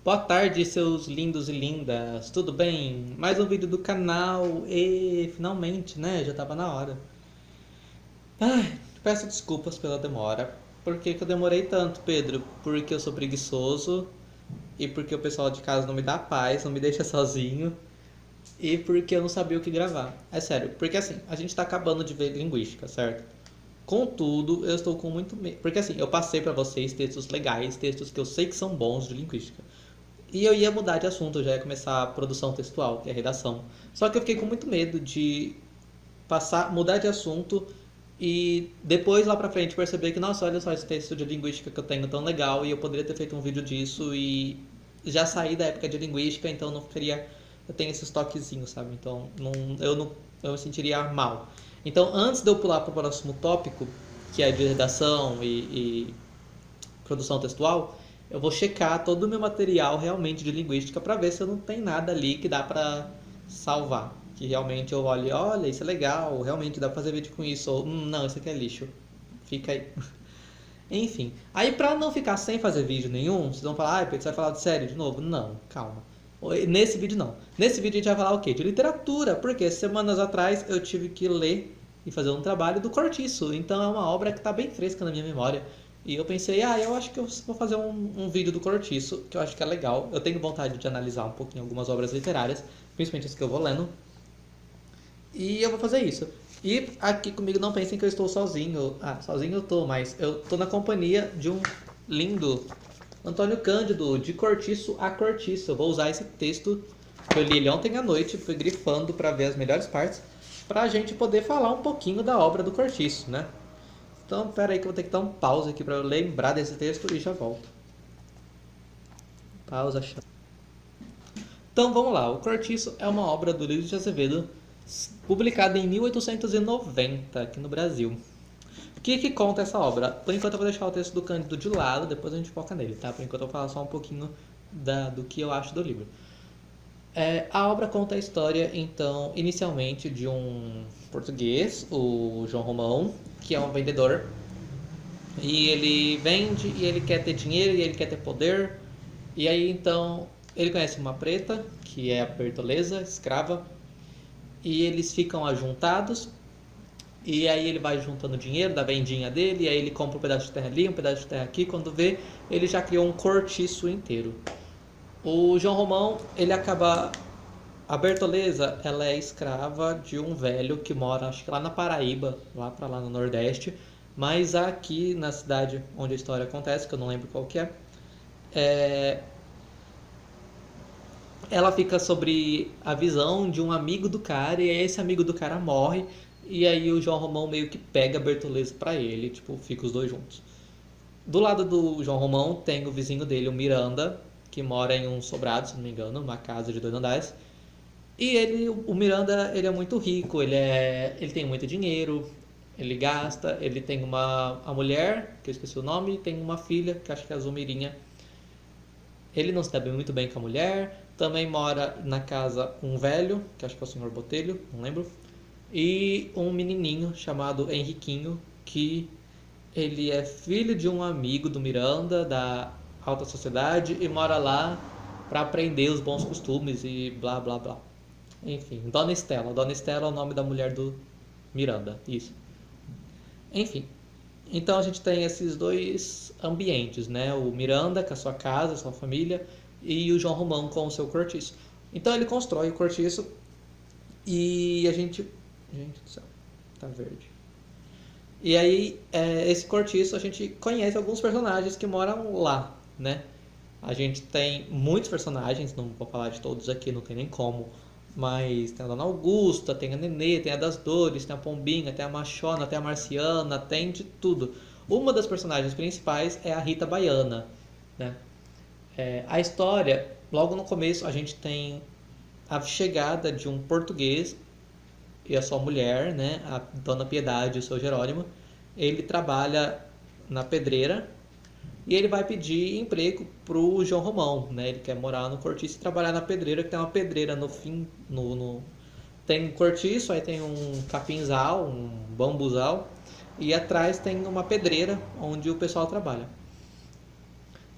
Boa tarde, seus lindos e lindas. Tudo bem? Mais um vídeo do canal e finalmente, né? Já tava na hora. Ai, peço desculpas pela demora. Por que que eu demorei tanto, Pedro? Porque eu sou preguiçoso e porque o pessoal de casa não me dá paz, não me deixa sozinho e porque eu não sabia o que gravar. É sério, porque assim, a gente tá acabando de ver linguística, certo? Contudo, eu estou com muito medo. Porque assim, eu passei pra vocês textos legais, textos que eu sei que são bons de linguística. E eu ia mudar de assunto, eu já ia começar a produção textual, que é a redação. Só que eu fiquei com muito medo de mudar de assunto e depois lá pra frente perceber que, nossa, olha só esse texto de linguística que eu tenho tão legal e eu poderia ter feito um vídeo disso e já saí da época de linguística, então não ficaria. Eu tenho esses toquezinhos, sabe? Então eu me sentiria mal. Então antes de eu pular para o próximo tópico, que é de redação e produção textual, eu vou checar todo o meu material realmente de linguística para ver se eu não tem nada ali que dá para salvar. Que realmente eu olhe, olha, isso é legal, realmente dá pra fazer vídeo com isso, ou não, isso aqui é lixo. Fica aí. Enfim, aí pra não ficar sem fazer vídeo nenhum, vocês vão falar, ah, Pedro, você vai falar de série de novo? Não, calma. Nesse vídeo não. Nesse vídeo a gente vai falar o quê? De literatura, porque semanas atrás eu tive que ler e fazer um trabalho do Cortiço, então é uma obra que está bem fresca na minha memória. E eu pensei, eu acho que eu vou fazer um vídeo do Cortiço, que eu acho que é legal. Eu tenho vontade de analisar um pouquinho algumas obras literárias, principalmente as que eu vou lendo. E eu vou fazer isso. E aqui comigo não pensem que eu estou sozinho. Sozinho eu tô, mas eu tô na companhia de um lindo Antônio Cândido, de Cortiço a Cortiço. Eu vou usar esse texto que eu li ele ontem à noite, fui grifando para ver as melhores partes, para a gente poder falar um pouquinho da obra do Cortiço, né? Então, pera aí que eu vou ter que dar um pause aqui para eu lembrar desse texto e já volto. Pausa. Então, vamos lá. O Cortiço é uma obra do Luiz de Azevedo, publicada em 1890 aqui no Brasil. O que conta essa obra? Por enquanto eu vou deixar o texto do Cândido de lado, depois a gente foca nele, tá? Por enquanto eu vou falar só um pouquinho do que eu acho do livro. A obra conta a história, então, inicialmente de um português, o João Romão, que é um vendedor. E ele vende, e ele quer ter dinheiro, e ele quer ter poder. E aí, então, ele conhece uma preta, que é a Bertoleza, escrava. E eles ficam ajuntados. E aí ele vai juntando dinheiro da vendinha dele, e aí ele compra um pedaço de terra ali, um pedaço de terra aqui. Quando vê, ele já criou um cortiço inteiro. O João Romão, ele acaba. A Bertoleza, ela é escrava de um velho que mora, acho que lá na Paraíba, lá pra lá no Nordeste. Mas aqui na cidade onde a história acontece, que eu não lembro qual que é, ela fica sobre a visão de um amigo do cara, e aí esse amigo do cara morre, e aí o João Romão meio que pega a Bertoleza pra ele, tipo, fica os dois juntos. Do lado do João Romão tem o vizinho dele, o Miranda, que mora em um sobrado, se não me engano, uma casa de 2 andares. E ele, o Miranda, ele é muito rico, ele tem muito dinheiro, ele gasta, ele tem a mulher, que eu esqueci o nome, e tem uma filha, que acho que é a Zumirinha. Ele não se dá muito bem com a mulher, também mora na casa um velho, que acho que é o senhor Botelho, não lembro, e um menininho chamado Henriquinho, que ele é filho de um amigo do Miranda, da alta sociedade, e mora lá para aprender os bons costumes e blá blá blá. Enfim, Dona Estela. Dona Estela é o nome da mulher do Miranda, isso. Enfim, então a gente tem esses dois ambientes, né? O Miranda com a sua casa, a sua família, e o João Romão com o seu cortiço. Então ele constrói o cortiço e a gente. Gente do céu, tá verde. E aí, esse cortiço, a gente conhece alguns personagens que moram lá, né? A gente tem muitos personagens, não vou falar de todos aqui, não tem nem como. Mas tem a Dona Augusta, tem a Nenê, tem a das Dores, tem a Pombinha, tem a Machona, tem a Marciana, tem de tudo. Uma das personagens principais é a Rita Baiana, né? A história, logo no começo, a gente tem a chegada de um português e a sua mulher, né? A Dona Piedade e o seu Jerônimo. Ele trabalha na pedreira e ele vai pedir emprego pro João Romão, né? Ele quer morar no cortiço e trabalhar na pedreira, que tem uma pedreira no fim, tem um cortiço, aí tem um capinzal, um bambuzal, e atrás tem uma pedreira onde o pessoal trabalha.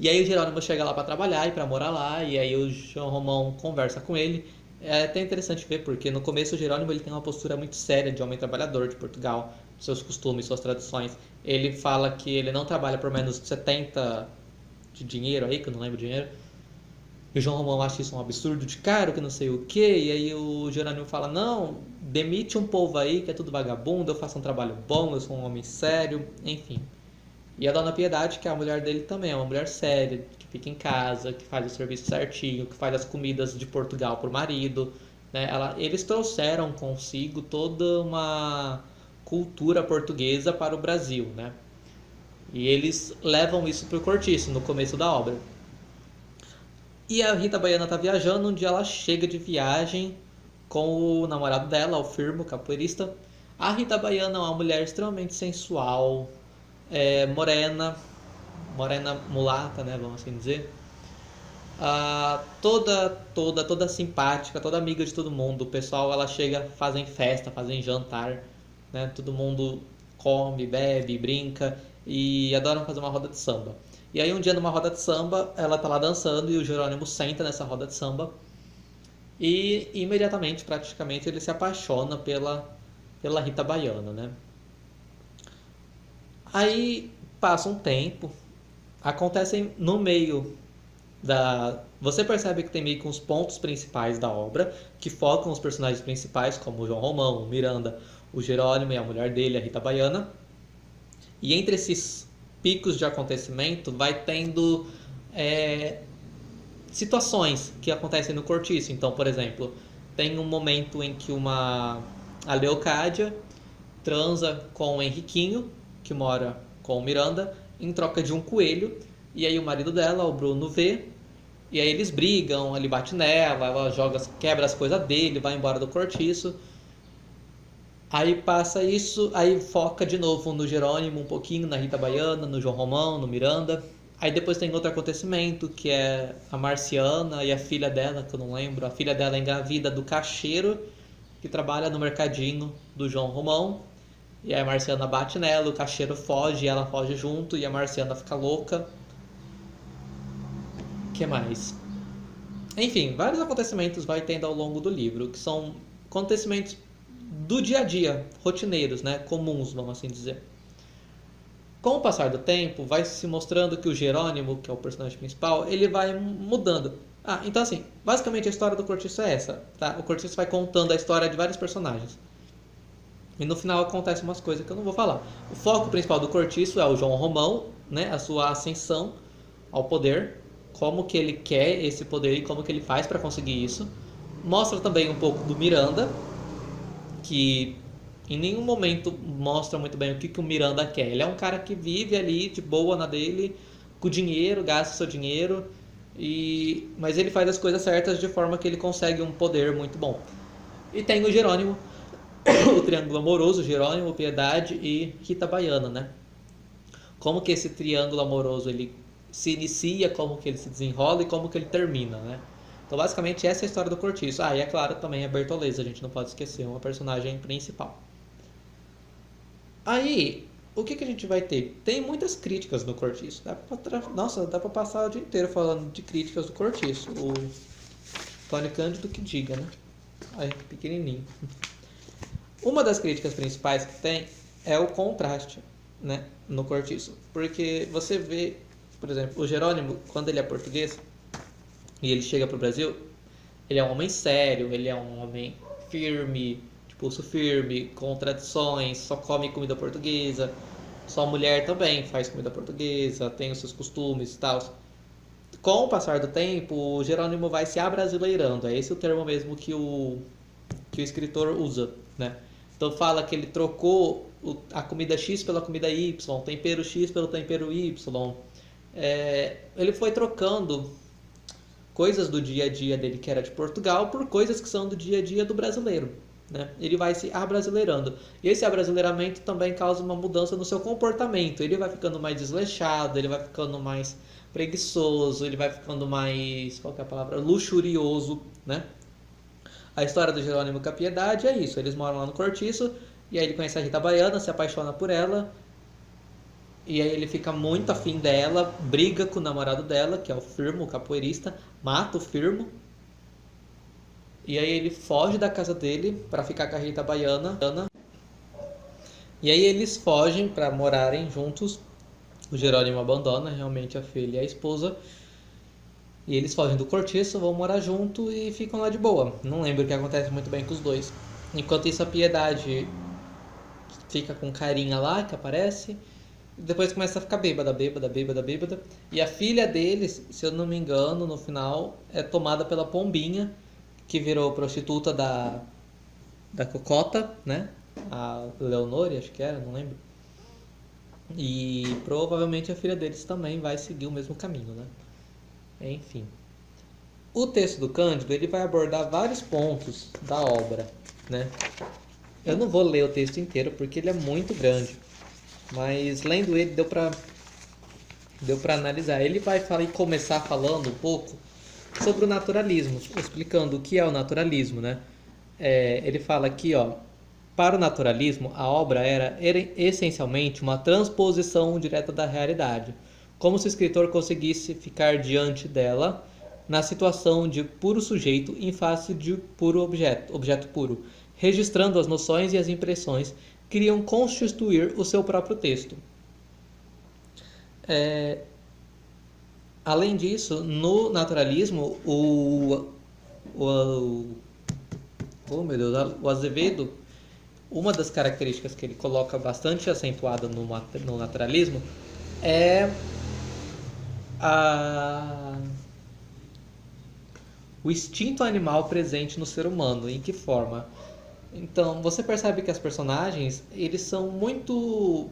E aí o Jerônimo chega lá para trabalhar e para morar lá, e aí o João Romão conversa com ele. É até interessante ver, porque no começo o Jerônimo ele tem uma postura muito séria de homem trabalhador de Portugal, seus costumes, suas tradições. Ele fala que ele não trabalha por menos de 70 de dinheiro aí, que eu não lembro o dinheiro. E o João Romão acha isso um absurdo de caro, que não sei o quê. E aí o Jerônimo fala, não, demite um povo aí que é tudo vagabundo, eu faço um trabalho bom, eu sou um homem sério, enfim. E a Dona Piedade, que é a mulher dele também, é uma mulher séria, que fica em casa, que faz o serviço certinho, que faz as comidas de Portugal pro marido, né? Eles trouxeram consigo toda uma cultura portuguesa para o Brasil, né? E eles levam isso pro cortiço no começo da obra. E a Rita Baiana tá viajando, um dia ela chega de viagem com o namorado dela, o Firmo, capoeirista. A Rita Baiana é uma mulher extremamente sensual, morena, morena mulata, né, vamos assim dizer. Toda simpática, toda amiga de todo mundo. O pessoal, ela chega, fazem festa, fazem jantar, né? Todo mundo come, bebe, brinca e adoram fazer uma roda de samba. E aí um dia numa roda de samba, ela tá lá dançando e o Jerônimo senta nessa roda de samba e imediatamente, praticamente, ele se apaixona pela Rita Baiana, né? Aí passa um tempo, acontecem no meio você percebe que tem meio que uns pontos principais da obra que focam os personagens principais, como o João Romão, o Miranda, o Jerônimo e a mulher dele, a Rita Baiana. E entre esses picos de acontecimento vai tendo situações que acontecem no cortiço. Então, por exemplo, tem um momento em que a Leocádia transa com o Henriquinho, que mora com o Miranda, em troca de um coelho. E aí o marido dela, o Bruno, vê. E aí eles brigam, ele bate nela, ela quebra as coisas dele, vai embora do cortiço. Aí passa isso, aí foca de novo no Jerônimo um pouquinho, na Rita Baiana, no João Romão, no Miranda. Aí depois tem outro acontecimento, que é a Marciana e a filha dela, que eu não lembro. A filha dela é engravida do caixeiro, que trabalha no mercadinho do João Romão. E aí a Marciana bate nela, o caixeiro foge, e ela foge junto, e a Marciana fica louca. O que mais? Enfim, vários acontecimentos vai tendo ao longo do livro, que são acontecimentos do dia a dia, rotineiros, né? Comuns, vamos assim dizer. Com o passar do tempo, vai se mostrando que o Jerônimo, que é o personagem principal, ele vai mudando. Então assim, basicamente a história do Cortiço é essa, tá? O Cortiço vai contando a história de vários personagens. E no final acontecem umas coisas que eu não vou falar. O foco principal do Cortiço é o João Romão, né? A sua ascensão ao poder, como que ele quer esse poder e como que ele faz para conseguir isso. Mostra também um pouco do Miranda, que em nenhum momento mostra muito bem o que o Miranda quer. Ele é um cara que vive ali de boa na dele, com dinheiro, gasta seu dinheiro, mas ele faz as coisas certas de forma que ele consegue um poder muito bom. E tem o Jerônimo, o triângulo amoroso, Jerônimo, Piedade e Rita Baiana, né? Como que esse triângulo amoroso ele se inicia, como que ele se desenrola e como que ele termina, né? Então, basicamente, essa é a história do Cortiço. E é claro, também a Bertoleza, a gente não pode esquecer, uma personagem principal. Aí, o que a gente vai ter? Tem muitas críticas no Cortiço. Nossa, dá pra passar o dia inteiro falando de críticas do Cortiço. O Tony Cândido que diga, né? Aí, pequenininho. Uma das críticas principais que tem é o contraste, né, no Cortiço. Porque você vê, por exemplo, o Jerônimo, quando ele é português e ele chega pro Brasil, ele é um homem sério, ele é um homem firme, de pulso firme, com tradições, só come comida portuguesa. Sua mulher também faz comida portuguesa, tem os seus costumes e tal. Com o passar do tempo, o Jerônimo vai se abrasileirando. É esse o termo mesmo que o escritor usa, né? Então fala que ele trocou a comida X pela comida Y, o tempero X pelo tempero Y. Ele foi trocando coisas do dia a dia dele que era de Portugal por coisas que são do dia a dia do brasileiro, né? Ele vai se abrasileirando. E esse abrasileiramento também causa uma mudança no seu comportamento. Ele vai ficando mais desleixado, ele vai ficando mais preguiçoso, ele vai ficando mais, qual que é a palavra? Luxurioso, né? A história do Jerônimo com a Piedade é isso. Eles moram lá no Cortiço e aí ele conhece a Rita Baiana, se apaixona por ela E aí ele fica muito afim dela, briga com o namorado dela, que é o Firmo, o capoeirista, mata o Firmo. E aí ele foge da casa dele pra ficar com a Rita Baiana. E aí eles fogem pra morarem juntos. O Jerônimo abandona realmente a filha e a esposa. E eles fogem do cortiço, vão morar junto e ficam lá de boa. Não lembro o que acontece muito bem com os dois. Enquanto isso, a Piedade fica com carinha lá, que aparece. E depois começa a ficar bêbada, bêbada, bêbada, bêbada. E a filha deles, se eu não me engano, no final, é tomada pela Pombinha, que virou prostituta da Cocota, né? A Leonore, acho que era, não lembro. E provavelmente a filha deles também vai seguir o mesmo caminho, né? Enfim. O texto do Cândido, ele vai abordar vários pontos da obra, né? Eu não vou ler o texto inteiro porque ele é muito grande, mas lendo ele deu para analisar. Ele vai começar falando um pouco sobre o naturalismo, explicando o que é o naturalismo, né? Ele fala aqui, ó, para o naturalismo, a obra era essencialmente uma transposição direta da realidade, como se o escritor conseguisse ficar diante dela na situação de puro sujeito em face de puro objeto puro, registrando as noções e as impressões que iriam constituir o seu próprio texto. Além disso, no naturalismo, meu Deus, o Azevedo, uma das características que ele coloca bastante acentuada no naturalismo é o instinto animal presente no ser humano. Em que forma? Então, você percebe que as personagens, eles são muito...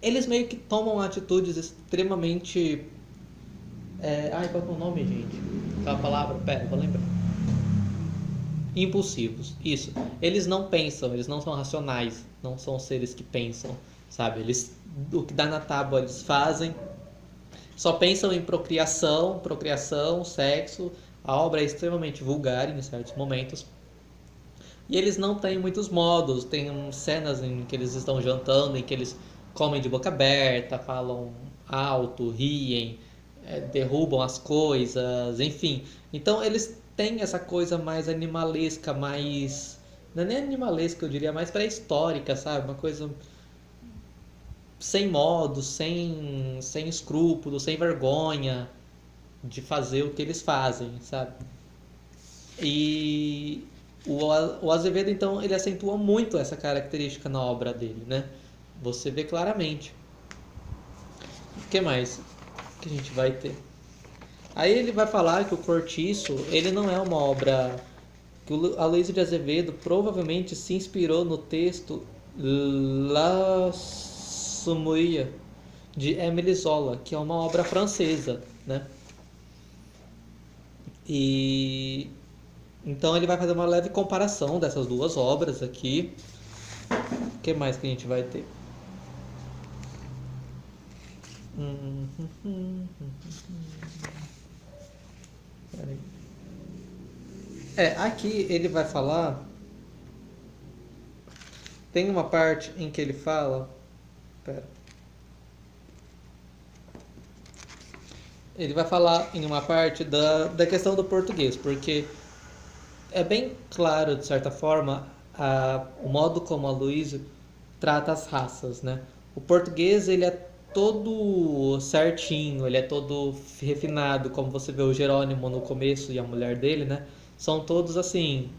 Eles meio que tomam atitudes extremamente... qual é o nome, gente? Aquela palavra? Pera, vou lembrar. Impulsivos, isso. Eles não pensam, eles não são racionais, não são seres que pensam, sabe? O que dá na tábua eles fazem, só pensam em procriação, sexo. A obra é extremamente vulgar em certos momentos. E eles não têm muitos modos, tem cenas em que eles estão jantando, em que eles comem de boca aberta, falam alto, riem, derrubam as coisas, enfim. Então eles têm essa coisa mais animalesca, mais... Não é nem animalesca, eu diria, mais pré-histórica, sabe? Uma coisa sem modo, sem escrúpulo, sem vergonha de fazer o que eles fazem, sabe? E o Azevedo, então, ele acentua muito essa característica na obra dele, né? Você vê claramente. O que mais que a gente vai ter? Aí ele vai falar que o Cortiço, ele não é uma obra... que o Aloysio de Azevedo provavelmente se inspirou no texto La Sumouille, de Émile Zola, que é uma obra francesa, né? E então ele vai fazer uma leve comparação dessas duas obras aqui. O que mais que a gente vai ter? Aqui ele vai falar. Tem uma parte em que ele fala. Ele vai falar em uma parte da questão do português, porque é bem claro, de certa forma, o modo como a Aloysio trata as raças, né? O português, ele é todo certinho, ele é todo refinado, como você vê o Jerônimo no começo e a mulher dele, né? São todos, assim,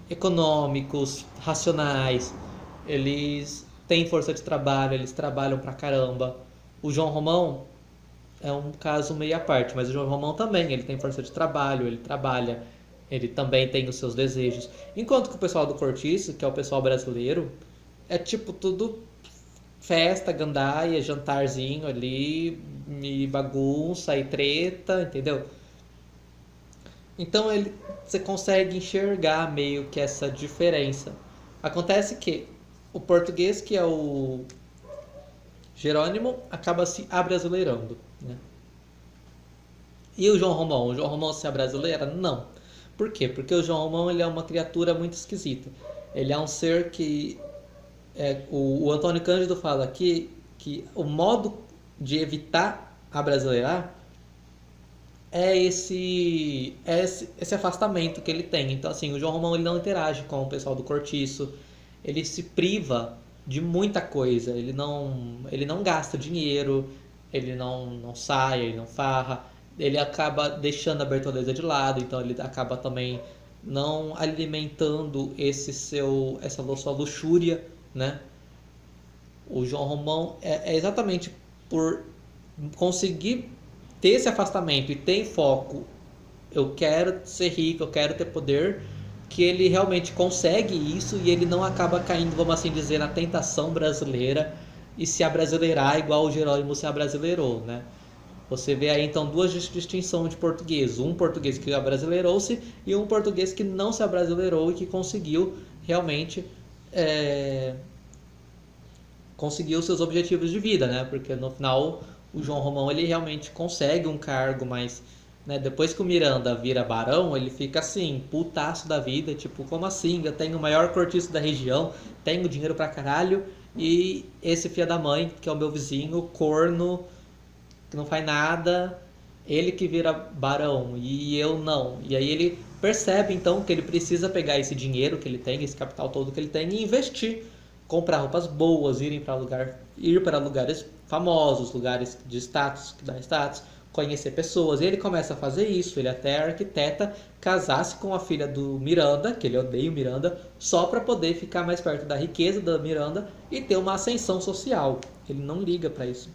econômicos, racionais, eles têm força de trabalho, eles trabalham pra caramba. O João Romão é um caso meio à parte, mas o João Romão também, ele tem força de trabalho, ele trabalha, ele também tem os seus desejos. Enquanto que o pessoal do Cortiço, que é o pessoal brasileiro, é tipo tudo festa, gandaia, jantarzinho ali, e bagunça e treta, entendeu? Então você consegue enxergar meio que essa diferença. Acontece que o português, que é o Jerônimo, acaba se abrasileirando, né? E o João Romão? O João Romão se abrasileira? Não. Por quê? Porque o João Romão, ele é uma criatura muito esquisita. Ele é um ser que O Antônio Cândido fala aqui que o modo de evitar abrasileirar esse afastamento que ele tem. Então, assim, o João Romão ele não interage com o pessoal do cortiço, ele se priva de muita coisa, ele não gasta dinheiro, ele não sai, ele não farra, ele acaba deixando a Bertoleza de lado, então ele acaba também não alimentando essa sua luxúria, né? O João Romão é exatamente por conseguir ter esse afastamento e ter foco, eu quero ser rico, eu quero ter poder, que ele realmente consegue isso e ele não acaba caindo, vamos assim dizer, na tentação brasileira e se abrasileirar igual o Jerônimo se abrasileirou, né? Você vê aí então duas distinções de português, um português que abrasileirou-se e um português que não se abrasileirou e que conseguiu realmente conseguiu seus objetivos de vida, né? Porque no final o João Romão ele realmente consegue um cargo, mas né, depois que o Miranda vira barão, ele fica assim, putaço da vida, tipo, como assim? Eu tenho o maior cortiço da região, tenho dinheiro pra caralho, e esse filho da mãe, que é o meu vizinho, corno, que não faz nada, ele que vira barão e eu não. E aí ele percebe então que ele precisa pegar esse dinheiro que ele tem, esse capital todo que ele tem e investir, comprar roupas boas, ir para lugares famosos, lugares de status, que dá status, conhecer pessoas. E ele começa a fazer isso, ele até arquiteta casasse com a filha do Miranda, que ele odeia o Miranda, só para poder ficar mais perto da riqueza da Miranda e ter uma ascensão social. Ele não liga para isso.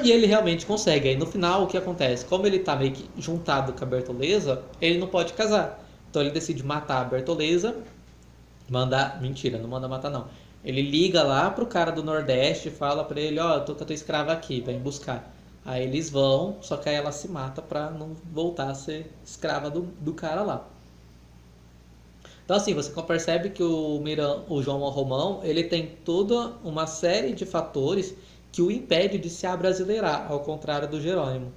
E ele realmente consegue. Aí no final o que acontece? Como ele tá meio que juntado com a Bertoleza, ele não pode casar. Então ele decide matar a Bertoleza. Mentira, não manda matar não. Ele liga lá pro cara do Nordeste e fala pra ele, ó, eu tô com a tua escrava aqui, vem buscar. Aí eles vão, só que aí ela se mata pra não voltar a ser escrava do cara lá. Então assim, você percebe que o João Romão, ele tem toda uma série de fatores que o impede de se abrasileirar, ao contrário do Jerônimo.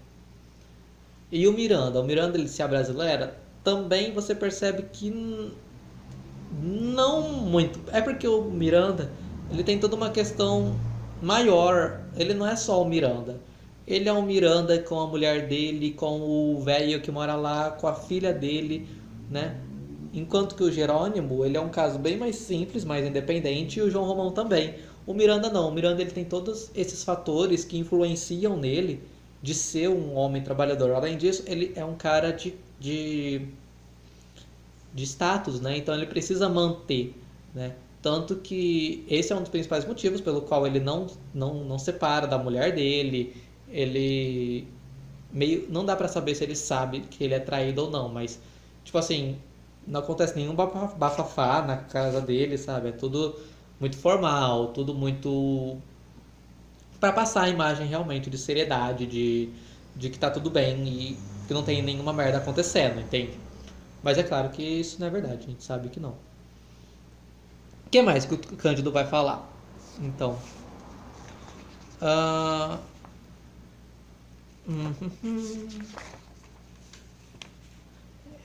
E o Miranda ele se abrasileira, também você percebe que não muito. É porque o Miranda, ele tem toda uma questão maior, ele não é só o Miranda. Ele é um Miranda com a mulher dele, com o velho que mora lá, com a filha dele, né? Enquanto que o Jerônimo, ele é um caso bem mais simples, mais independente, e o João Romão também. O Miranda não, o Miranda ele tem todos esses fatores que influenciam nele de ser um homem trabalhador. Além disso, ele é um cara de status, né? Então ele precisa manter, né? Tanto que esse é um dos principais motivos pelo qual ele não separa da mulher dele. Ele meio não dá pra saber se ele sabe que ele é traído ou não, mas tipo assim, não acontece nenhum bafafá na casa dele, sabe? É tudo muito formal, tudo muito para passar a imagem realmente de seriedade, de que tá tudo bem e que não tem nenhuma merda acontecendo, entende? Mas é claro que isso não é verdade, a gente sabe que não. O que mais que o Cândido vai falar? Então, uh,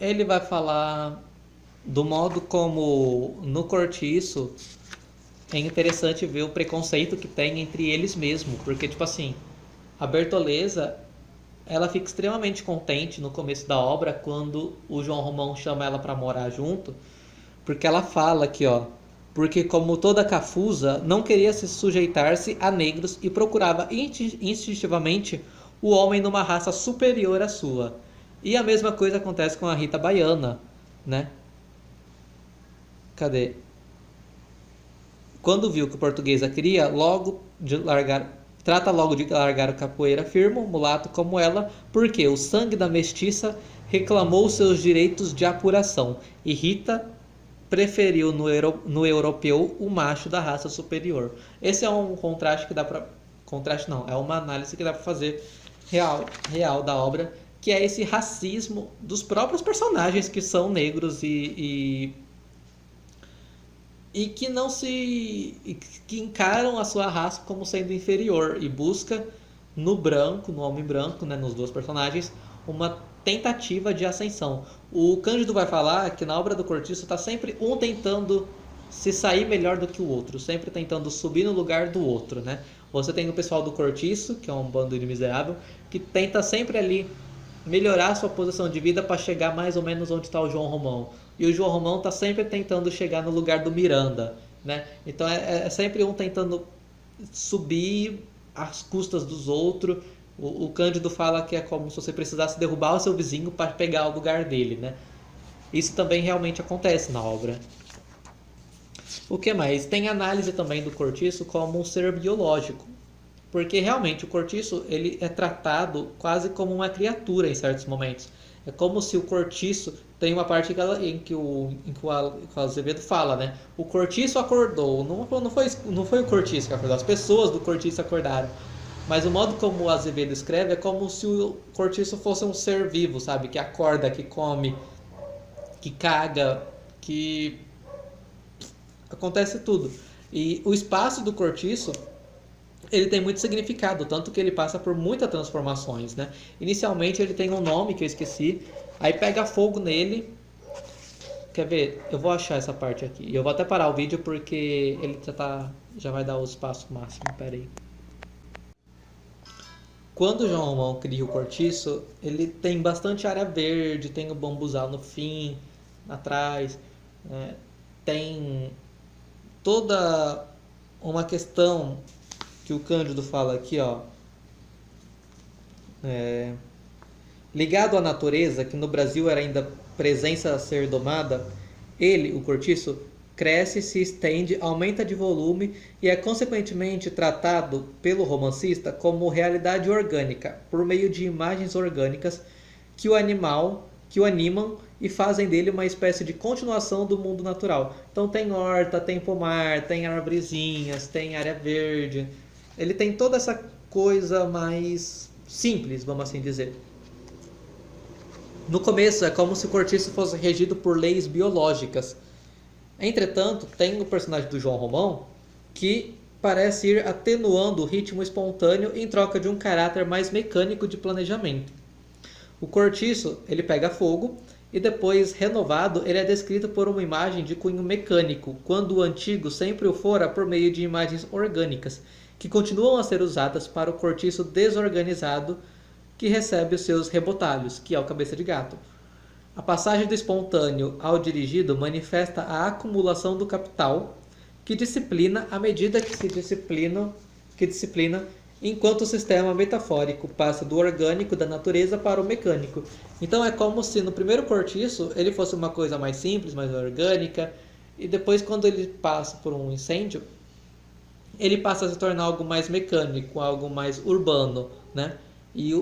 ele vai falar do modo como no cortiço é interessante ver o preconceito que tem entre eles mesmos, porque tipo assim, a Bertoleza ela fica extremamente contente no começo da obra quando o João Romão chama ela para morar junto, porque ela fala aqui, ó, porque como toda cafusa não queria se sujeitar-se a negros e procurava instintivamente o homem numa raça superior à sua. E a mesma coisa acontece com a Rita Baiana, né? Cadê? Quando viu que o portuguesa queria, trata logo de largar o capoeira firme, mulato como ela, porque o sangue da mestiça reclamou seus direitos de apuração, e Rita preferiu no europeu o macho da raça superior. Esse é um contraste que dá pra... Contraste não, é uma análise que dá pra fazer real da obra, que é esse racismo dos próprios personagens que são negros e que não se que encaram a sua raça como sendo inferior e busca no homem branco, né, nos dois personagens, uma tentativa de ascensão. O Cândido vai falar que na obra do Cortiço está sempre um tentando se sair melhor do que o outro, sempre tentando subir no lugar do outro, né? Você tem o pessoal do cortiço, que é um bando de miserável, que tenta sempre ali melhorar a sua posição de vida para chegar mais ou menos onde está o João Romão. E o João Romão está sempre tentando chegar no lugar do Miranda, né? Então é sempre um tentando subir às custas dos outros. O Cândido fala que é como se você precisasse derrubar o seu vizinho para pegar o lugar dele, né? Isso também realmente acontece na obra. O que mais? Tem análise também do cortiço como um ser biológico, porque realmente o cortiço ele é tratado quase como uma criatura em certos momentos. É como se o cortiço tem uma parte em que o Azevedo fala, né? O cortiço acordou. Não foi o cortiço que acordou, as pessoas do cortiço acordaram. Mas o modo como o Azevedo escreve é como se o cortiço fosse um ser vivo, sabe? Que acorda, que come, que caga, que acontece tudo. E o espaço do cortiço ele tem muito significado, tanto que ele passa por muitas transformações, né? Inicialmente ele tem um nome que eu esqueci, aí pega fogo nele. Quer ver? Eu vou achar essa parte aqui. E eu vou até parar o vídeo porque ele já vai dar o espaço máximo. Pera aí. Quando o João Romão cria o cortiço, ele tem bastante área verde, tem o bambuzal no fim, atrás, né? Tem toda uma questão que o Cândido fala aqui, ó, ligado à natureza, que no Brasil era ainda presença a ser domada, ele, o cortiço, cresce, se estende, aumenta de volume e é consequentemente tratado pelo romancista como realidade orgânica, por meio de imagens orgânicas que o animam e fazem dele uma espécie de continuação do mundo natural. Então tem horta, tem pomar, tem arvorezinhas, tem área verde. Ele tem toda essa coisa mais simples, vamos assim dizer. No começo é como se o cortiço fosse regido por leis biológicas. Entretanto, tem o personagem do João Romão que parece ir atenuando o ritmo espontâneo em troca de um caráter mais mecânico de planejamento. O cortiço ele pega fogo e depois, renovado, ele é descrito por uma imagem de cunho mecânico, quando o antigo sempre o fora por meio de imagens orgânicas, que continuam a ser usadas para o cortiço desorganizado que recebe os seus rebotalhos, que é o cabeça de gato. A passagem do espontâneo ao dirigido manifesta a acumulação do capital, que disciplina à medida que disciplina, enquanto o sistema metafórico passa do orgânico da natureza para o mecânico. Então é como se no primeiro cortiço ele fosse uma coisa mais simples, mais orgânica, e depois quando ele passa por um incêndio, ele passa a se tornar algo mais mecânico, algo mais urbano, né? E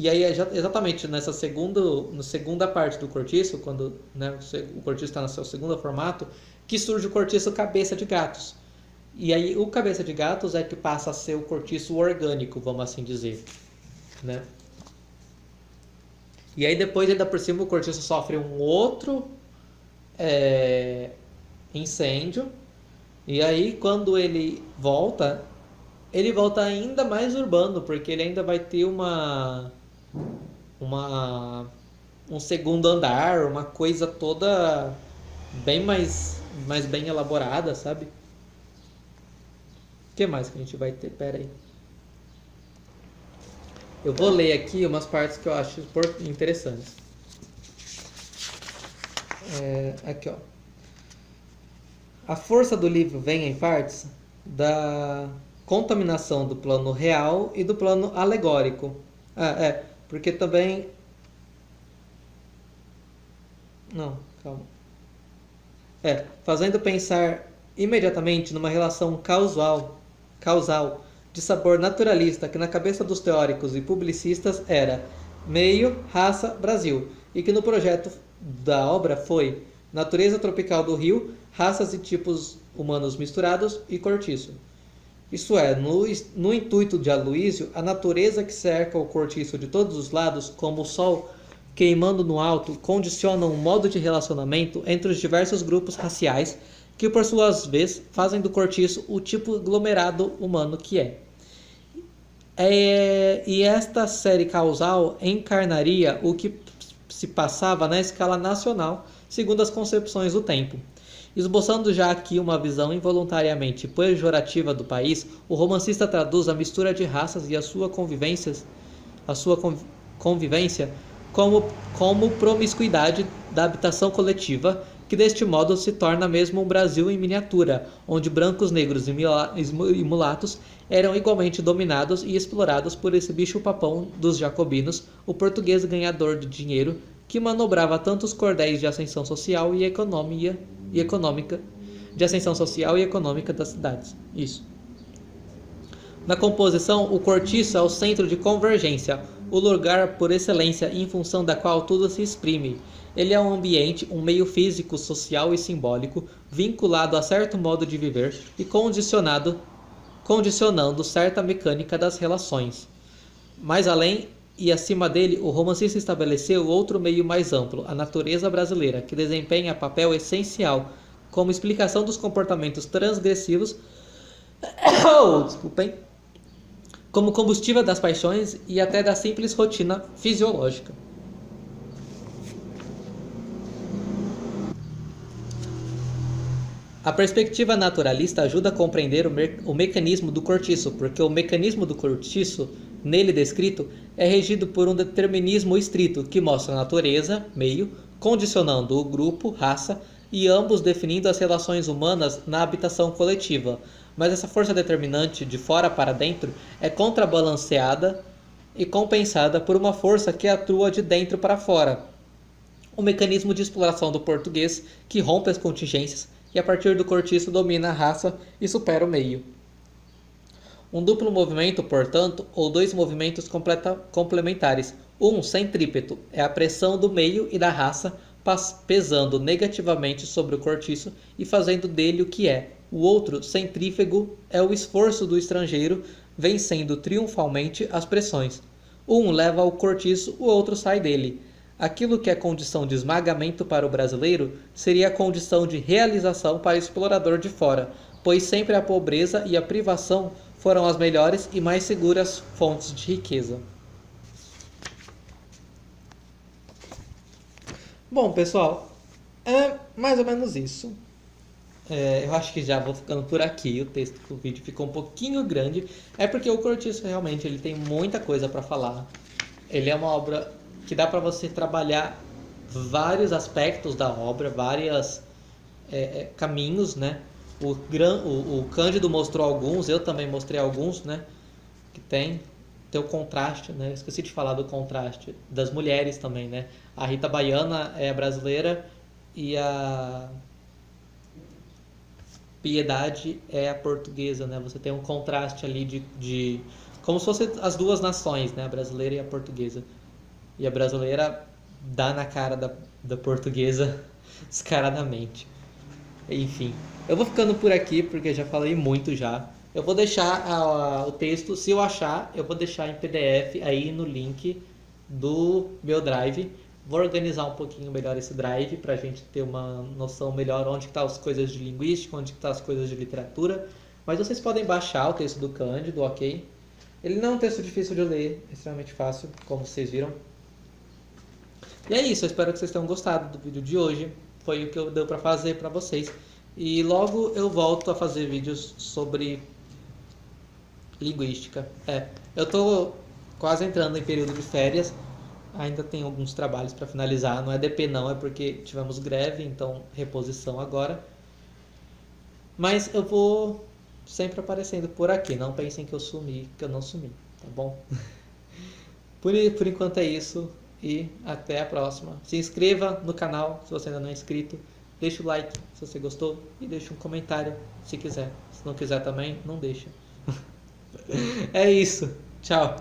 aí, exatamente na segunda parte do cortiço, quando, né, o cortiço está no seu segundo formato, que surge o cortiço cabeça de gatos. E aí o cabeça de gatos é que passa a ser o cortiço orgânico, vamos assim dizer, né? E aí depois, ainda por cima, o cortiço sofre um outro incêndio. E aí quando ele volta ainda mais urbano, porque ele ainda vai ter um segundo andar, uma coisa toda bem mais bem elaborada, sabe? O que mais que a gente vai ter? Pera aí. Eu vou ler aqui umas partes que eu acho interessantes. Aqui, ó. A força do livro vem, em partes, da contaminação do plano real e do plano alegórico. Porque também... Não, calma. Fazendo pensar imediatamente numa relação causal de sabor naturalista que na cabeça dos teóricos e publicistas era meio, raça, Brasil, e que no projeto da obra foi natureza tropical do rio, raças e tipos humanos misturados e cortiço. Isso é, no intuito de Aloysio, a natureza que cerca o cortiço de todos os lados, como o sol queimando no alto, condiciona um modo de relacionamento entre os diversos grupos raciais que, por suas vezes, fazem do cortiço o tipo aglomerado humano que é. E esta série causal encarnaria o que se passava na escala nacional, segundo as concepções do tempo. Esboçando já aqui uma visão involuntariamente pejorativa do país, o romancista traduz a mistura de raças e a sua convivência como promiscuidade da habitação coletiva, que deste modo se torna mesmo um Brasil em miniatura, onde brancos, negros e mulatos eram igualmente dominados e explorados por esse bicho-papão dos jacobinos, o português ganhador de dinheiro, que manobrava tantos cordéis de ascensão social e econômica das cidades. Isso. Na composição, o cortiço é o centro de convergência, o lugar por excelência em função da qual tudo se exprime. Ele é um ambiente, um meio físico, social e simbólico, vinculado a certo modo de viver e condicionando certa mecânica das relações. Mais além e acima dele, o romancista estabeleceu outro meio mais amplo, a natureza brasileira, que desempenha papel essencial como explicação dos comportamentos transgressivos, como combustível das paixões e até da simples rotina fisiológica. A perspectiva naturalista ajuda a compreender o mecanismo do cortiço, porque o mecanismo do cortiço, nele descrito, é regido por um determinismo estrito que mostra a natureza, meio, condicionando o grupo, raça, e ambos definindo as relações humanas na habitação coletiva. Mas essa força determinante de fora para dentro é contrabalanceada e compensada por uma força que atua de dentro para fora. O mecanismo de exploração do português que rompe as contingências e a partir do cortiço domina a raça e supera o meio. Um duplo movimento, portanto, ou dois movimentos complementares. Um, centrípeto, é a pressão do meio e da raça pesando negativamente sobre o cortiço e fazendo dele o que é. O outro, centrífugo, é o esforço do estrangeiro vencendo triunfalmente as pressões. Um leva ao cortiço, o outro sai dele. Aquilo que é condição de esmagamento para o brasileiro seria a condição de realização para o explorador de fora, pois sempre a pobreza e a privação foram as melhores e mais seguras fontes de riqueza. Bom, pessoal, é mais ou menos isso. Eu acho que já vou ficando por aqui. O texto do vídeo ficou um pouquinho grande. É porque o Cortiço realmente ele tem muita coisa para falar. Ele é uma obra que dá para você trabalhar vários aspectos da obra, vários caminhos, né? O Cândido mostrou alguns, eu também mostrei alguns, né? Que tem o contraste, né? Eu esqueci de falar do contraste das mulheres também, né? A Rita Baiana é brasileira e a Piedade é a portuguesa, né? Você tem um contraste ali de como se fossem as duas nações, né? A brasileira e a portuguesa. E a brasileira dá na cara da portuguesa descaradamente. Enfim, eu vou ficando por aqui porque já falei muito já. Eu vou deixar o texto, se eu achar, eu vou deixar em PDF aí no link do meu Drive. Vou organizar um pouquinho melhor esse Drive para a gente ter uma noção melhor onde estão as coisas de linguística, onde estão as coisas de literatura. Mas vocês podem baixar o texto do Cândido, ok? Ele não é um texto difícil de ler, é extremamente fácil, como vocês viram. E é isso, eu espero que vocês tenham gostado do vídeo de hoje. Foi o que eu deu para fazer para vocês. E logo eu volto a fazer vídeos sobre linguística. Eu tô quase entrando em período de férias. Ainda tem alguns trabalhos para finalizar. Não é DP não, é porque tivemos greve, então reposição agora. Mas eu vou sempre aparecendo por aqui. Não pensem que eu sumi, que eu não sumi, tá bom? Por enquanto é isso. E até a próxima. Se inscreva no canal se você ainda não é inscrito. Deixa o like se você gostou. E deixa um comentário se quiser. Se não quiser também, não deixa. É isso. Tchau.